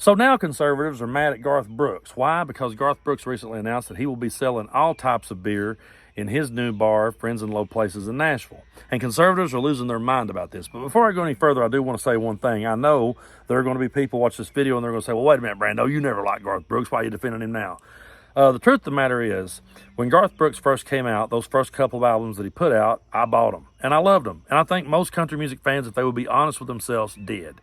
So now conservatives are mad at Garth Brooks. Why? Because Garth Brooks recently announced that he will be selling all types of beer in his new bar, Friends in Low Places in Nashville. And conservatives are losing their mind about this. But before I go any further, I do want to say one thing. I know there are going to be people watch this video and they're going to say, well, wait a minute, Brando, you never liked Garth Brooks. Why are you defending him now? The truth of the matter is, when Garth Brooks first came out, those first couple of albums that he put out, I bought them. And I loved them. And I think most country music fans, if they would be honest with themselves, did.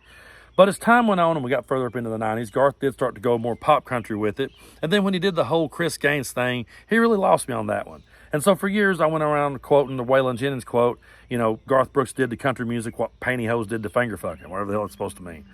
But as time went on and we got further up into the 90s, Garth did start to go more pop country with it. And then when he did the whole Chris Gaines thing, he really lost me on that one. And so for years, I went around quoting the Waylon Jennings quote, you know, Garth Brooks did to country music what pantyhose did to finger fucking, whatever the hell it's supposed to mean.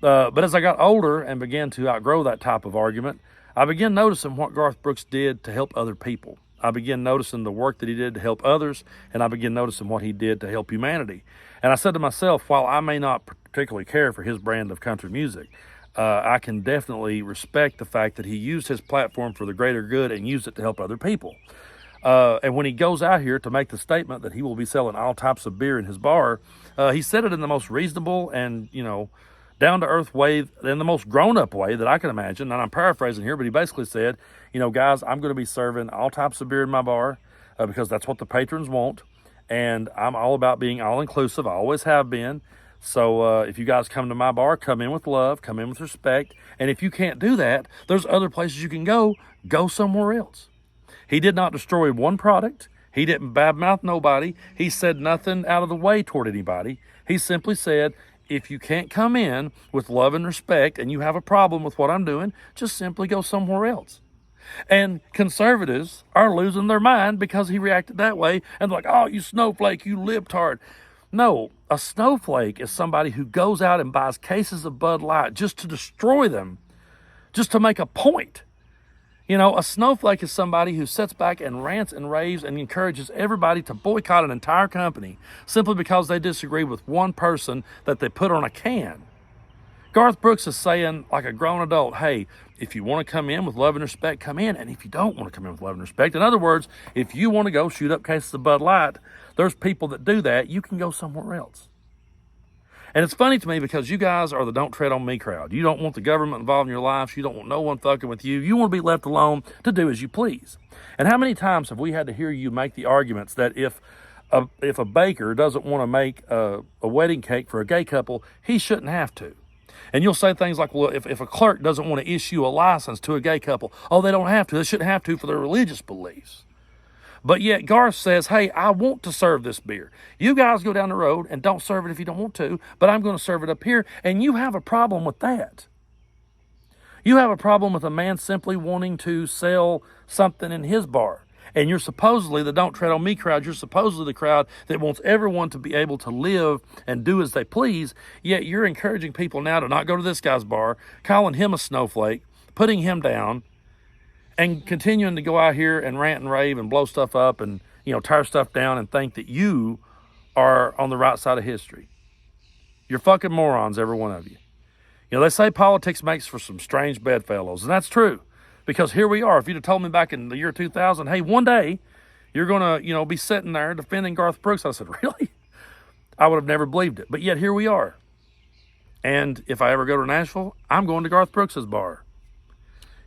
But as I got older and began to outgrow that type of argument, I began noticing what Garth Brooks did to help other people. I began noticing the work that he did to help others, and I began noticing what he did to help humanity. And I said to myself, while I may not particularly care for his brand of country music, I can definitely respect the fact that he used his platform for the greater good and used it to help other people. And when he goes out here to make the statement that he will be selling all types of beer in his bar, he said it in the most reasonable and, you know, down-to-earth way, in the most grown-up way that I can imagine. And I'm paraphrasing here, but he basically said, you know, guys, I'm going to be serving all types of beer in my bar because that's what the patrons want. And I'm all about being all-inclusive. I always have been. So if you guys come to my bar, come in with love, come in with respect. And if you can't do that, there's other places you can go. Go somewhere else. He did not destroy one product. He didn't badmouth nobody. He said nothing out of the way toward anybody. He simply said, if you can't come in with love and respect and you have a problem with what I'm doing, just simply go somewhere else. And conservatives are losing their mind because he reacted that way. And they're like, oh, you snowflake, you libtard. No, a snowflake is somebody who goes out and buys cases of Bud Light just to destroy them, just to make a point. You know, a snowflake is somebody who sits back and rants and raves and encourages everybody to boycott an entire company simply because they disagree with one person that they put on a can. Garth Brooks is saying, like a grown adult, hey, if you want to come in with love and respect, come in. And if you don't want to come in with love and respect, in other words, if you want to go shoot up cases of Bud Light, there's people that do that. You can go somewhere else. And it's funny to me because you guys are the don't tread on me crowd. You don't want the government involved in your lives. You don't want no one fucking with you. You want to be left alone to do as you please. And how many times have we had to hear you make the arguments that if a baker doesn't want to make a wedding cake for a gay couple, he shouldn't have to? And you'll say things like, well, if a clerk doesn't want to issue a license to a gay couple, oh, they don't have to. They shouldn't have to for their religious beliefs. But yet Garth says, hey, I want to serve this beer. You guys go down the road and don't serve it if you don't want to, but I'm going to serve it up here. And you have a problem with that. You have a problem with a man simply wanting to sell something in his bar. And you're supposedly the don't tread on me crowd. You're supposedly the crowd that wants everyone to be able to live and do as they please. Yet you're encouraging people now to not go to this guy's bar, calling him a snowflake, putting him down, and continuing to go out here and rant and rave and blow stuff up and, you know, tear stuff down and think that you are on the right side of history. You're fucking morons, every one of you. You know, they say politics makes for some strange bedfellows, and that's true. Because here we are. If you'd have told me back in the year 2000, hey, one day you're going to, you know, be sitting there defending Garth Brooks, I said, really? I would have never believed it. But yet here we are. And if I ever go to Nashville, I'm going to Garth Brooks's bar.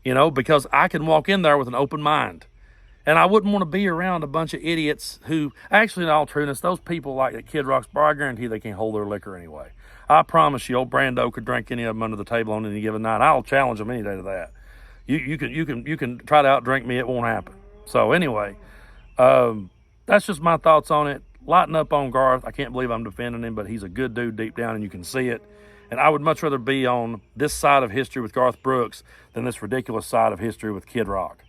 You know, because I can walk in there with an open mind. And I wouldn't want to be around a bunch of idiots who, actually, in all trueness, those people like at Kid Rock's bar, I guarantee they can't hold their liquor anyway. I promise you, old Brando could drink any of them under the table on any given night. I'll challenge them any day to that. You can try to outdrink me. It won't happen. So anyway, that's just my thoughts on it. Lighten up on Garth. I can't believe I'm defending him, but he's a good dude deep down, and you can see it. And I would much rather be on this side of history with Garth Brooks than this ridiculous side of history with Kid Rock.